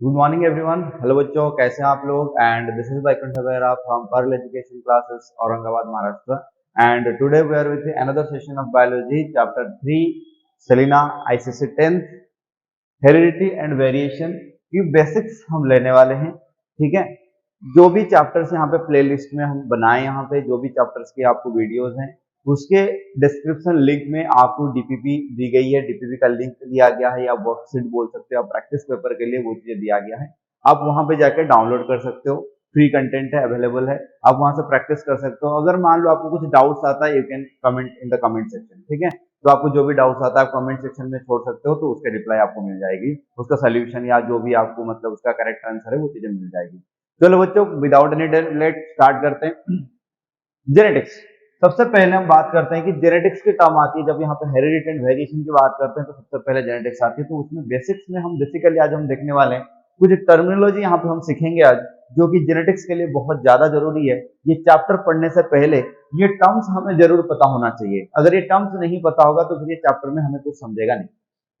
Good morning everyone. Hello बच्चों, कैसे हैं आप लोग? And this is Vaikunth Vera from Pearl Education Classes Aurangabad Maharashtra. And today we are with another session of biology chapter 3 Selina ICSE 10th heredity and variation की basics हम लेने वाले हैं। ठीक है, जो भी चैप्टर्स यहाँ पे प्लेलिस्ट में हम बनाए, यहाँ पे जो भी चैप्टर्स की आपको वीडियोस हैं उसके डिस्क्रिप्शन लिंक में आपको डीपीपी दी गई है। डीपीपी का लिंक दिया गया है या वर्कशीट बोल सकते हो आप, प्रैक्टिस पेपर के लिए वो चीजें दिया गया है। आप वहां पे जाकर डाउनलोड कर सकते हो, फ्री कंटेंट है, अवेलेबल है, आप वहां से प्रैक्टिस कर सकते हो। अगर मान लो आपको कुछ डाउट्स आता है, you can comment in the comment section. ठीक है, तो आपको जो भी डाउट्स आता है आप कमेंट सेक्शन में छोड़ सकते हो, तो उसके रिप्लाई आपको मिल जाएगी, उसका सोल्यूशन या जो भी आपको मतलब उसका करेक्ट आंसर है वो चीजें मिल जाएगी। चलो बच्चों, without any delay let start करते हैं। जेनेटिक्स। सबसे पहले हम बात करते हैं कि जेनेटिक्स की टर्म आती है, जब यहाँ पे हेरिडिटी एंड वेरिएशन की बात करते हैं तो सबसे पहले जेनेटिक्स आती है। तो उसमें बेसिक्स में हम बेसिकली आज हम देखने वाले हैं कुछ टर्मिनोलॉजी यहाँ पे हम सीखेंगे आज, जो कि जेनेटिक्स के लिए बहुत ज्यादा जरूरी है। ये चैप्टर पढ़ने से पहले ये टर्म्स हमें जरूर पता होना चाहिए। अगर ये टर्म्स नहीं पता होगा तो फिर ये चैप्टर में हमें कुछ समझेगा नहीं।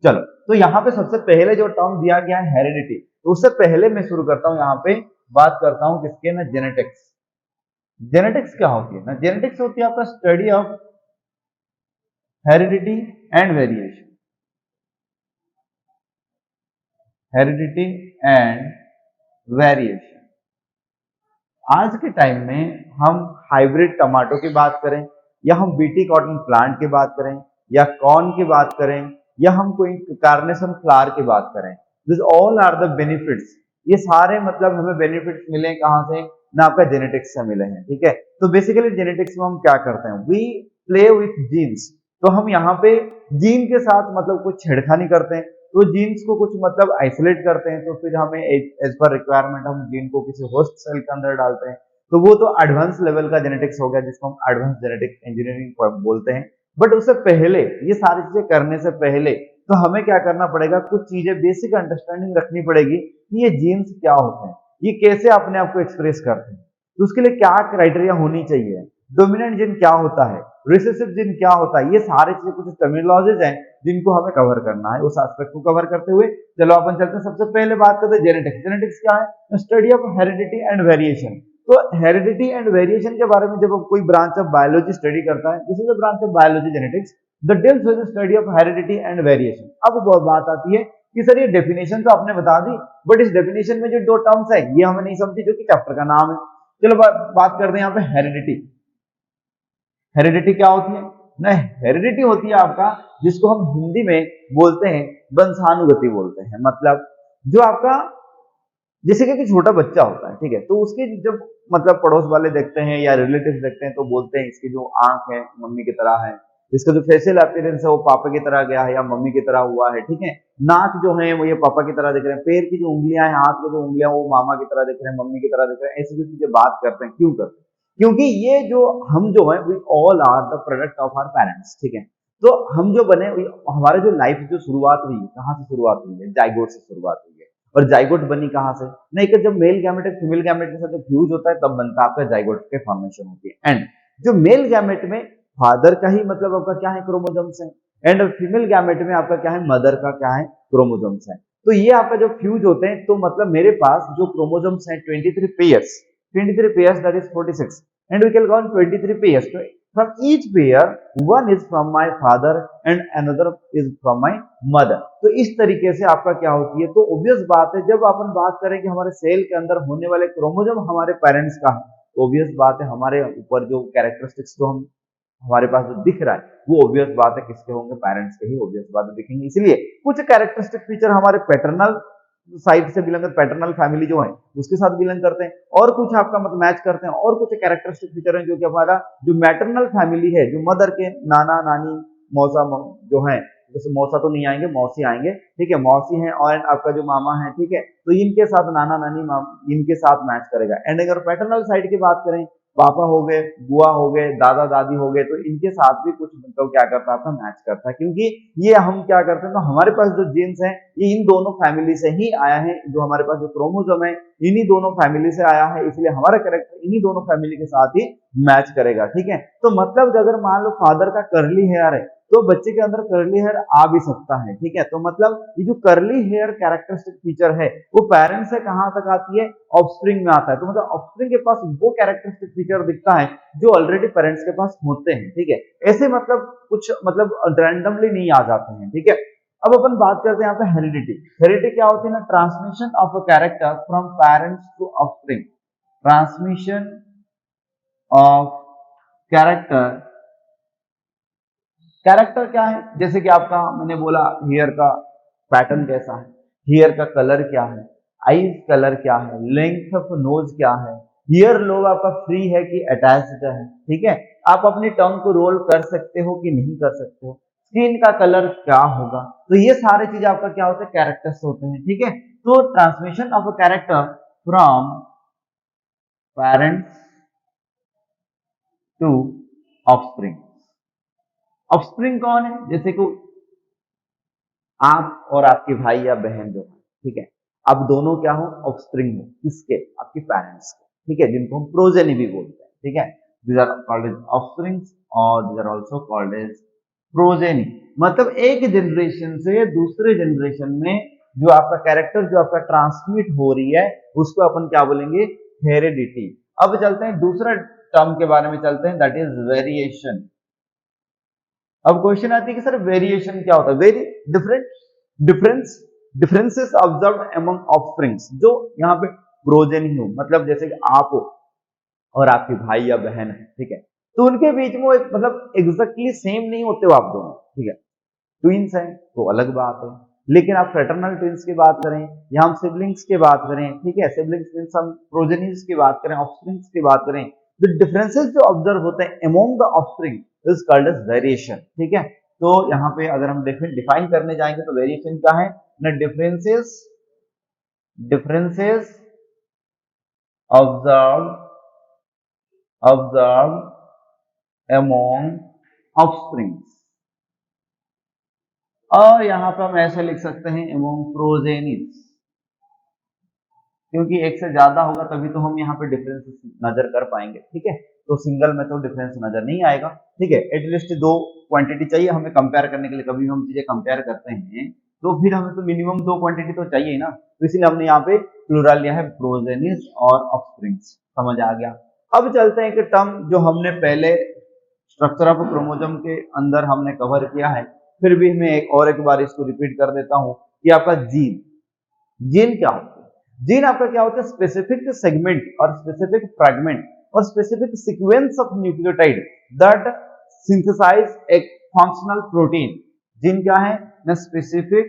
चलो, तो यहाँ पे सबसे पहले जो टर्म दिया गया है हेरिडिटी, तो उससे पहले मैं शुरू करता हूँ, यहाँ पे बात करता हूँ किसके ना, जेनेटिक्स। जेनेटिक्स क्या होती है ना, जेनेटिक्स होती है आपका study of heredity and variation. Heredity and variation. आज के टाइम में हम हाइब्रिड टमाटो की बात करें, या हम बीटी कॉटन प्लांट की बात करें, या कॉर्न की बात करें, या हम कोई कार्नेशन फ्लावर की बात करें, this all are the benefits. ये सारे मतलब हमें बेनिफिट्स मिले कहां से ना, आपका जेनेटिक्स से मिले हैं। ठीक है, तो बेसिकली जेनेटिक्स में हम क्या करते हैं, वी प्ले विथ जीन्स। तो हम यहाँ पे जीन के साथ मतलब कुछ छेड़खानी करते हैं, तो जीन्स को कुछ मतलब आइसोलेट करते हैं, तो फिर हमें एज पर रिक्वायरमेंट हम जीन को किसी होस्ट सेल के अंदर डालते हैं। तो वो तो एडवांस लेवल का जेनेटिक्स हो गया, जिसको हम एडवांस जेनेटिक इंजीनियरिंग बोलते हैं। बट उससे पहले, ये सारी चीजें करने से पहले तो हमें क्या करना पड़ेगा, कुछ चीजें बेसिक अंडरस्टैंडिंग रखनी पड़ेगी कि ये जीन्स क्या होते हैं, ये कैसे अपने आप को एक्सप्रेस करते हैं, तो उसके लिए क्या क्राइटेरिया होनी चाहिए, डोमिनेंट जीन क्या होता है, रिसेसिव जीन क्या होता है, ये सारे चीजें कुछ टर्मिनोलॉजीज हैं जिनको हमें कवर करना है। उस एस्पेक्ट को कवर करते हुए चलो अपन चलते हैं। सबसे पहले बात करते हैं जेनेटिक्स। जेनेटिक्स क्या है, study of heredity and variation. तो हेरिडिटी एंड वेरिएशन के बारे में जब कोई ब्रांच ऑफ बायोलॉजी स्टडी करता है, this is the branch of biology genetics the deals with study of heredity and variation. अब वो बात आती है कि सर ये डेफिनेशन तो आपने बता दी, बट इस डेफिनेशन में जो दो टर्म्स है ये हमें नहीं समझी, जो कि चैप्टर का नाम है। चलो बात करते हैं यहाँ पे हेरिडिटी। हेरिडिटी क्या होती है ना, हेरिडिटी होती है आपका, जिसको हम हिंदी में बोलते हैं वंशानुगति बोलते हैं। मतलब जो आपका जैसे कि छोटा बच्चा होता है, ठीक है, तो उसके जब मतलब पड़ोस वाले देखते हैं या रिलेटिव देखते हैं तो बोलते हैं इसकी जो आंख है मम्मी की तरह है, इसका जो फेशियल अपीयरेंस है वो पापा की तरह गया है या मम्मी की तरह हुआ है। ठीक है, नाक जो है वो ये पापा की तरह दिख रहे हैं, पैर की जो उंगलियां हैं, हाथ की जो उंगलियां वो मामा की तरह दिख रहे हैं, मम्मी की तरह दिख रहे हैं। ऐसी जो चीजें बात करते हैं, क्यों करते हैं? क्योंकि ये जो हम जो है we all are the product of our parents. ठीक है, तो हम जो बने, हमारे जो लाइफ जो शुरुआत हुई कहाँ से शुरुआत हुई है, जाइगोट से शुरुआत हुई है। और जाइगोट बनी कहां से, नहीं कि जब मेल गैमेट फीमेल गैमेट के साथ जब फ्यूज होता है तब बनता है आपका जाइगोट के फॉर्मेशन होती है। एंड जो मेल गैमेट में फादर का ही मतलब आपका क्या है, क्रोमोसोम्स है, एंड फीमेल गैमेट में आपका क्या है, मदर का क्या है, क्रोमोसोम्स है। तो ये आपका जब फ्यूज होते हैं तो मतलब मेरे पास जो क्रोमोसोम्स हैं 23 pairs, 23 pairs that is 46, and we can count 23 pairs. From each pair, one is from my father and another is from my mother. तो इस तरीके से आपका क्या होती है, तो ऑब्वियस बात है जब अपन बात करें कि हमारे सेल के अंदर होने वाले क्रोमोसोम हमारे पेरेंट्स का है, तो ऑब्वियस बात है हमारे ऊपर जो कैरेक्टरिस्टिक्स जो हम हमारे पास जो दिख रहा है वो ऑब्वियस बात है किसके होंगे, पेरेंट्स के ही ऑब्वियस बात है दिखेंगे। इसलिए कुछ कैरेक्टरिस्टिक फीचर हमारे पैटर्नल साइड से बिलोंग, पैटर्नल फैमिली जो है उसके साथ बिलोंग करते हैं, और कुछ आपका मतलब मैच करते हैं, और कुछ कैरेक्टरिस्टिक फीचर हैं जो कि हमारा जो मैटरनल फैमिली है, जो मदर के नाना नानी मौसा जो है, जैसे मौसा तो नहीं आएंगे, मौसी आएंगे। ठीक है, मौसी है और आपका जो मामा है, ठीक है, तो इनके साथ नाना नानी इनके साथ मैच करेगा। एंड अगर पैटर्नल साइड की बात करें, पापा हो गए, बुआ हो गए, दादा दादी हो गए, तो इनके साथ भी कुछ मतलब क्या करता है, मैच करता है। क्योंकि ये हम क्या करते हैं, तो हमारे पास जो जीन्स हैं ये इन दोनों फैमिली से ही आया है, जो हमारे पास जो क्रोमोसोम है इन्हीं दोनों फैमिली से आया है, इसलिए हमारा कैरेक्टर इन्हीं दोनों फैमिली के साथ ही मैच करेगा। ठीक है, तो मतलब अगर मान लो फादर का कर्ली हेयर है तो बच्चे के अंदर कर्ली हेयर आ भी सकता है, ठीक है। तो मतलब ये जो कर्ली हेयर कैरेक्टरिस्टिक फीचर है वो पेरेंट्स से कहां तक आती है, ऑफस्प्रिंग में आता है। तो मतलब ऑफस्प्रिंग के पास वो कैरेक्टरिस्टिक फीचर दिखता है जो ऑलरेडी पेरेंट्स के पास होते हैं, ठीक है। ऐसे मतलब कुछ मतलब रैंडमली नहीं आ जाते हैं, ठीक है। अब अपन बात करते हैं यहाँ पे हेरिडिटी। हेरिडिटी क्या होती है ना, transmission of a character from parents to offspring. Transmission of character, character क्या है, जैसे कि आपका मैंने बोला हेयर का पैटर्न कैसा है, हेयर का कलर क्या है, आईज कलर क्या है, लेंथ ऑफ नोज क्या है, हेयर लोब आपका फ्री है कि अटैच्ड है, ठीक है। आप अपनी टंग को रोल कर सकते हो कि नहीं कर सकते हो, स्किन का कलर क्या होगा, तो ये सारे चीज आपका क्या होता है, कैरेक्टर्स होते हैं, ठीक है। तो transmission of a character from parents to offspring. Offspring कौन है, जैसे कि आप और आपके भाई या बहन जो है, ठीक है, आप दोनों क्या हो, ऑफस्प्रिंग हो, किसके, आपके पेरेंट्स के, ठीक है, जिनको हम प्रोजेनी भी बोलते हैं, ठीक है। These are called as offsprings और these are also called as progeny. मतलब एक जनरेशन से दूसरे जनरेशन में जो आपका कैरेक्टर जो आपका ट्रांसमिट हो रही है उसको अपन क्या बोलेंगे, हेरिडिटी। अब चलते हैं दूसरा टर्म के बारे में, चलते हैं, दैट इज वेरिएशन। अब क्वेश्चन आती है कि सर वेरिएशन क्या होता है, very different difference differences observe among offsprings, जो यहाँ पे प्रोजेनी हो, मतलब जैसे कि आप हो और आपके भाई या बहन है, ठीक है, तो उनके बीच में मतलब एग्जैक्टली सेम नहीं होते हो आप दोनों, ठीक है। ट्विंस हैं तो अलग बात है, लेकिन आप फ्रेटर्नल ट्विंस की बात करें या हम सिबलिंग्स की बात करें, ठीक है, सिबलिंग्स मींस हम प्रोजेनीज की बात करें, ऑफस्प्रिंग्स की बात करें, द डिफरेंसेस जो ऑब्जर्व होते हैं among the offspring is called as variation, ठीक है। तो यहाँ पे अगर हम डिफाइन करने जाएंगे तो वेरिएशन क्या है ना, differences differences observe observe among offsprings, और यहां पर हम ऐसे लिख सकते हैं अमोंग प्रोजेनीज, क्योंकि एक से ज्यादा होगा तभी तो हम यहाँ पे डिफरेंस नजर कर पाएंगे, ठीक है। तो सिंगल में तो डिफरेंस नजर नहीं आएगा, ठीक है। एटलीस्ट दो क्वांटिटी चाहिए हमें कंपेयर करने के लिए, कभी हम चीजें कंपेयर करते हैं तो फिर हमें तो मिनिमम दो क्वांटिटी तो चाहिए ही ना, तो इसीलिए हमने यहाँ पे प्लूरल लिया है, प्रोजेनिस और ऑफस्प्रिंग्स। समझ आ गया। अब चलते हैं कि टर्म जो हमने पहले स्ट्रक्चर ऑफ क्रोमोसोम के अंदर हमने कवर किया है, फिर भी मैं एक बार इसको रिपीट कर देता हूं कि आपका जीन, जीन क्या होता है, जीन आपका क्या होता है, स्पेसिफिक सेगमेंट और स्पेसिफिक फ्रैगमेंट और specific sequence of nucleotide that synthesise एक फंक्शनल प्रोटीन। जीन क्या है ना, स्पेसिफिक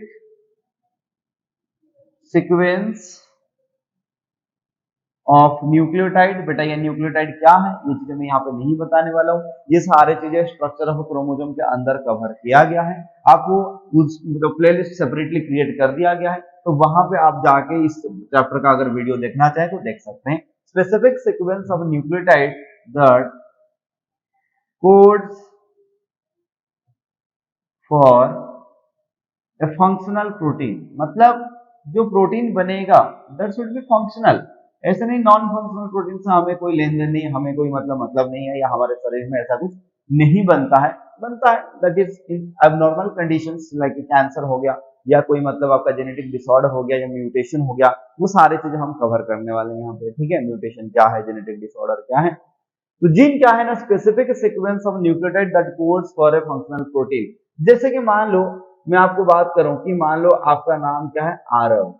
सीक्वेंस ऑफ न्यूक्लियोटाइड। बेटा ये न्यूक्लियोटाइड क्या है ये चीजें मैं यहाँ पे नहीं बताने वाला हूँ, ये सारे चीजें स्ट्रक्चर ऑफ क्रोमोसोम के अंदर कवर किया गया है, आपको उस प्लेलिस्ट सेपरेटली क्रिएट कर दिया गया है, तो वहां पे आप जाके इस चैप्टर का अगर वीडियो देखना चाहें तो देख सकते हैं। Specific sequence of nucleotide that codes for a functional protein, मतलब जो प्रोटीन बनेगा दैट शुड बी फंक्शनल, ऐसे नहीं नॉन फंक्शनल प्रोटीन से हमें कोई लेन देन नहीं, हमें कोई मतलब नहीं है, या हमारे शरीर में ऐसा कुछ नहीं बनता है that is in abnormal conditions like cancer हो गया या कोई मतलब आपका जेनेटिक डिसऑर्डर हो गया या म्यूटेशन हो गया, वो सारे चीजें हम कवर करने वाले हैं यहाँ पे, ठीक है। म्यूटेशन क्या है, जेनेटिक डिसऑर्डर क्या है, तो जीन क्या है ना, specific sequence of nucleotide that codes for a functional protein. जैसे कि मान लो मैं आपको बात करूं कि मान लो आपका नाम क्या है, आरव,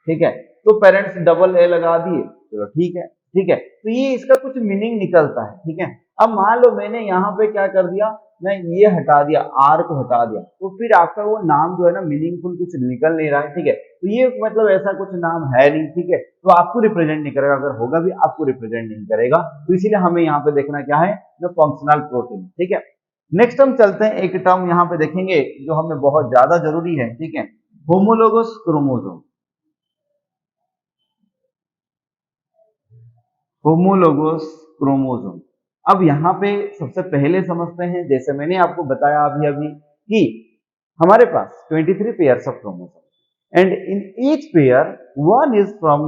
ठीक है, तो पेरेंट्स डबल ए लगा दिए, चलो ठीक है, ठीक है, तो ये इसका कुछ मीनिंग निकलता है, ठीक है। अब मान लो मैंने यहाँ पे क्या कर दिया, मैं ये हटा दिया, आर को हटा दिया, तो फिर आपका वो नाम जो है ना मीनिंगफुल कुछ निकल नहीं रहा है, ठीक है। तो ये मतलब ऐसा कुछ नाम है नहीं, ठीक है, तो आपको रिप्रेजेंट नहीं करेगा, अगर होगा भी आपको रिप्रेजेंट नहीं करेगा, तो इसीलिए हमें यहाँ पे देखना क्या है ना, फंक्शनल प्रोटीन, ठीक है। नेक्स्ट हम चलते हैं, एक टर्म यहाँ पे देखेंगे जो हमें बहुत ज्यादा जरूरी है, ठीक है, होमोलोगस क्रोमोसोम। होमोलोगस क्रोमोसोम, अब यहाँ पे सबसे पहले समझते हैं, जैसे मैंने आपको बताया अभी अभी कि हमारे पास 23 pairs of chromosome and in each pair one is from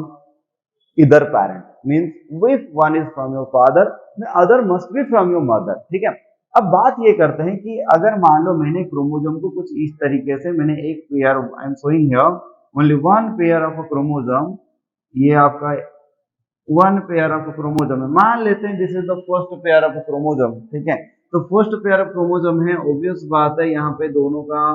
इधर parent, means if one is from your father the other must be from your mother, ठीक है। अब बात ये करते हैं कि अगर मान लो मैंने क्रोमोसोम को कुछ इस तरीके से मैंने एक pair, I am showing here only one pair of chromosome, ये आपका वन पेयर ऑफ क्रोमोसोम है, मान लेते हैं this is the first pair of chromosome, ठीक है। तो फर्स्ट पेयर ऑफ क्रोमोसोम है, ऑब्वियस बात है यहाँ पे दोनों का,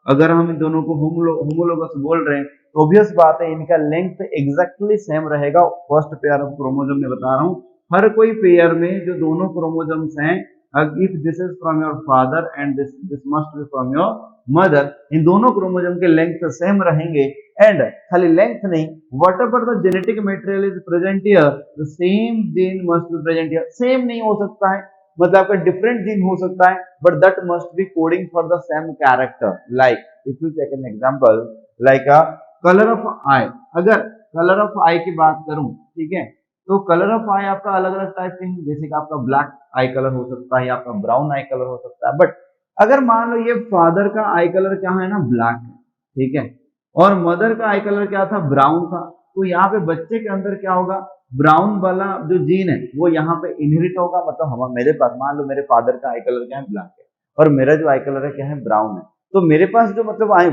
अगर हम इन दोनों को होमोलोगस बोल रहे हैं तो ऑब्वियस बात है इनका लेंथ एग्जैक्टली सेम रहेगा। फर्स्ट पेयर ऑफ क्रोमोसोम में बता रहा हूँ, हर कोई पेयर में जो दोनों क्रोमोसोम्स हैं, if this is from your father and this must be from your mother, इन दोनों क्रोमोसोम के लेंथ सेम रहेंगे। एंड खाली लेंथ नहीं, whatever the genetic material is present here, the same gene must be present here. Same नहीं हो सकता है, मतलब आपका डिफरेंट जीन हो सकता है, but that must be coding for the same character. Like if you take an example like a colour of eye, अगर कलर ऑफ आई की बात करूं, ठीक है, तो कलर ऑफ आई आपका अलग अलग टाइप के हैं, जैसे कि आपका ब्लैक आई कलर हो सकता है या आपका ब्राउन आई कलर हो सकता है। बट अगर मान लो ये फादर का आई कलर क्या है ना, ब्लैक है, ठीक है, और मदर का आई कलर क्या था, ब्राउन था, तो यहाँ पे बच्चे के अंदर क्या होगा, ब्राउन वाला जो जीन है वो यहाँ पे इनहेरिट होगा। मतलब हम मेरे पास मान लो मेरे फादर का आई कलर क्या है, ब्लैक है, और मेरा जो आई कलर है क्या है, ब्राउन है, तो मेरे पास जो मतलब आई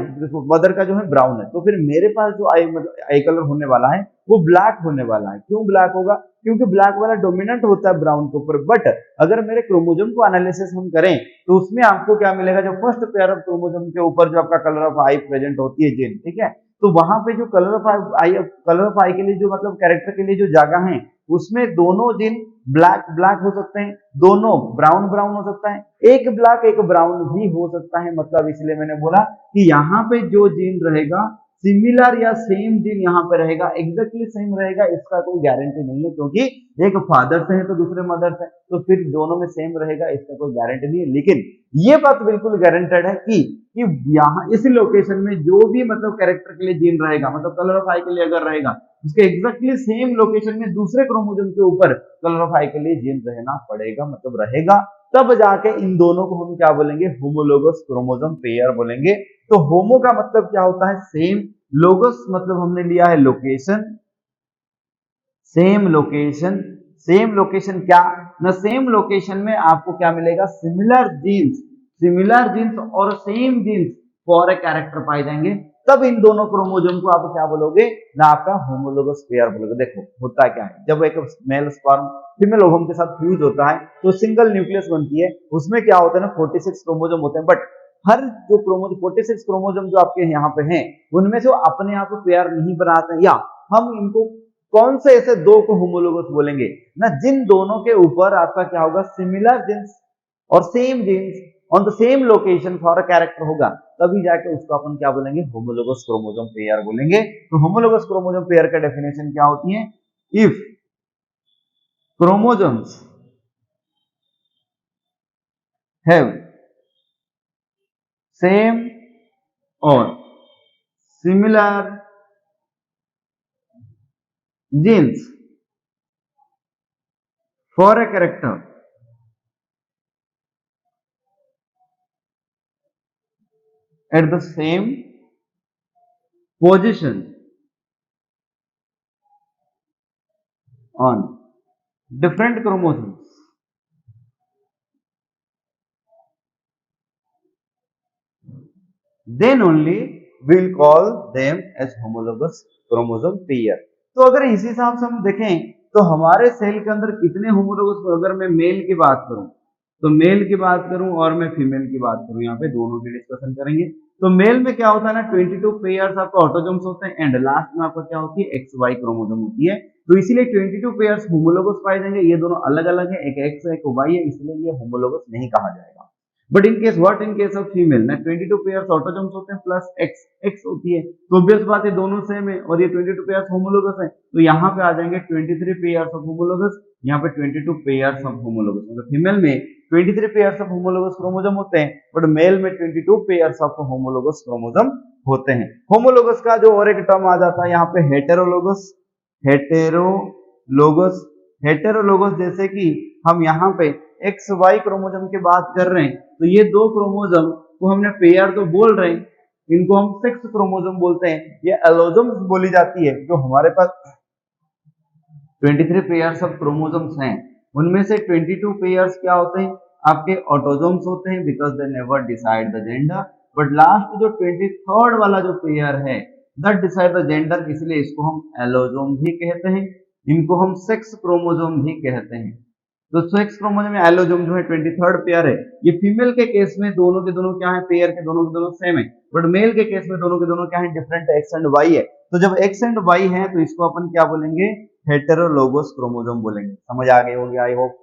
मदर का जो है ब्राउन है, तो फिर मेरे पास जो आई मतलब आई कलर होने वाला है वो ब्लैक होने वाला है। क्यों ब्लैक होगा, क्योंकि ब्लैक वाला डोमिनेंट होता है ब्राउन के ऊपर। बट अगर मेरे क्रोमोसोम को एनालिसिस हम करें तो उसमें आपको क्या मिलेगा, जो फर्स्ट पेयर ऑफ क्रोमोसोम के ऊपर जो आपका कलर ऑफ आई प्रेजेंट होती है जीन, ठीक है, तो वहां पे जो कलर ऑफ आई के लिए जो मतलब कैरेक्टर के लिए जो जगह है, उसमें दोनों जीन ब्लैक ब्लैक हो सकते हैं, दोनों ब्राउन ब्राउन हो सकता है, एक ब्लैक एक ब्राउन भी हो सकता है। मतलब इसलिए मैंने बोला कि यहाँ पे जो जीन रहेगा सिमिलर या सेम जीन यहाँ पे रहेगा, एग्जैक्टली सेम रहेगा, इसका कोई गारंटी नहीं है, क्योंकि एक फादर से है तो दूसरे मदर से, तो फिर दोनों में सेम रहेगा, इसका कोई गारंटी नहीं है। लेकिन ये बात बिल्कुल गारंटेड है कि यहाँ इस लोकेशन में जो भी मतलब कैरेक्टर के लिए जीन रहेगा, मतलब कलर ऑफ आई के लिए अगर रहेगा, उसके एग्जैक्टली सेम लोकेशन में दूसरे क्रोमोसोम के ऊपर कलर ऑफ आई के लिए जीन रहना पड़ेगा, मतलब रहेगा, तब जाके इन दोनों को हम क्या बोलेंगे, होमोलोगस क्रोमोसोम पेयर बोलेंगे। तो होमो का मतलब क्या होता है, सेम, लोगस मतलब हमने लिया है location, same location, same location क्या ना, सेम लोकेशन में आपको क्या मिलेगा, सिमिलर जीन्स और same genes for a character पाए जाएंगे, तब इन दोनों क्रोमोसोम को आप क्या बोलोगे ना, आपका होमोलोगस पेयर बोलोगे। देखो होता क्या है, जब एक मेल स्पर्म फीमेल ओवम के साथ फ्यूज होता है तो सिंगल न्यूक्लियस बनती है, उसमें क्या होता है ना 46 क्रोमोसोम होते हैं, बट हर जो क्रोमोसोम 46 क्रोमोसोम जो आपके यहाँ पे हैं, उनमें से वो अपने आप पेयर नहीं बनाते हैं, या हम इनको कौन से ऐसे दो को होमोलोगस बोलेंगे ना, जिन दोनों के ऊपर आपका क्या होगा, सिमिलर जीन्स और same genes on the same location for a character होगा, तभी जाके उसको अपन क्या बोलेंगे, होमोलोगस क्रोमोसोम पेयर बोलेंगे। तो होमोलोगस क्रोमोसोम पेयर का डेफिनेशन क्या होती है, if chromosomes have same or similar genes for a character at the same position on different chromosomes, then only we'll call them as homologous chromosome pair। तो अगर इसी हिसाब से हम देखें तो हमारे सेल के अंदर कितने होमोलोगस, अगर मैं मेल की बात करूं तो मेल की बात करूं और मैं फीमेल की बात करूं, यहाँ पे दोनों की डिस्कशन करेंगे। तो मेल में क्या होता है ना, 22 पेयर्स आपका ऑटोजोम्स होते हैं, एंड लास्ट में आपका क्या होती है, एक्स वाई क्रोमोसोम होती है। तो इसीलिए 22 पेयर्स होमोलोगस पाए जाएंगे, ये दोनों अलग अलग है, एक एक्स है एक वाई है, इसलिए ये होमोलोगस नहीं कहा जाएगा। But in case what, in case of female ना 22 पेयर्स ऑटोजोम्स होते हैं प्लस एक्स एक्स होती है, तो ऑब्वियस बात है दोनों सेम है, और ये 22 पेयर्स होमोलोगस है, तो यहाँ पे आ जाएंगे 23 पेयर्स ऑफ होमोलोगस, यहाँ पे 22 पेयर्स ऑफ होमोलोगस। मतलब फीमेल में 23 पेयर्स ऑफ होमोलोगस क्रोमोसोम होते हैं, बट मेल में 22 पेयर्स ऑफ होमोलोगस क्रोमोसोम होते हैं। होमोलोगस का जो और एक टर्म आ जाता है यहाँ पे हेटेरोलोगस, हेटेरोलोगस, हेटेरोलोगस जैसे कि हम यहाँ पे एक्स वाई क्रोमोसोम की बात कर रहे हैं, तो ये दो क्रोमोसोम को हमने पेयर तो बोल रहे हैं, इनको हम सेक्स क्रोमोसोम बोलते हैं, ये एलोजोम्स बोली जाती है। जो हमारे पास 23 पेयर्स ऑफ क्रोमोसोम्स हैं, उनमें से 22 पेयर्स क्या होते हैं, आपके ऑटोजोम्स होते हैं because they never decide the gender, but last जो 23rd वाला जो पेयर है दैट डिसाइड द जेंडर, इसलिए इसको हम एलोजोम भी कहते हैं, इनको हम सेक्स क्रोमोजोम भी कहते हैं। तो सेक्स क्रोमोजोम में एलोजोम जो है 23rd पेयर है, ये फीमेल के केस में दोनों के दोनों क्या है, पेयर के दोनों सेम है, बट मेल के केस में दोनों के दोनों क्या है, डिफरेंट एक्स एंड वाई है। तो जब एक्स एंड वाई है तो इसको अपन क्या बोलेंगे, हेटेरोलोगस क्रोमोजोम बोलेंगे। समझ आ गई होगी आई होप।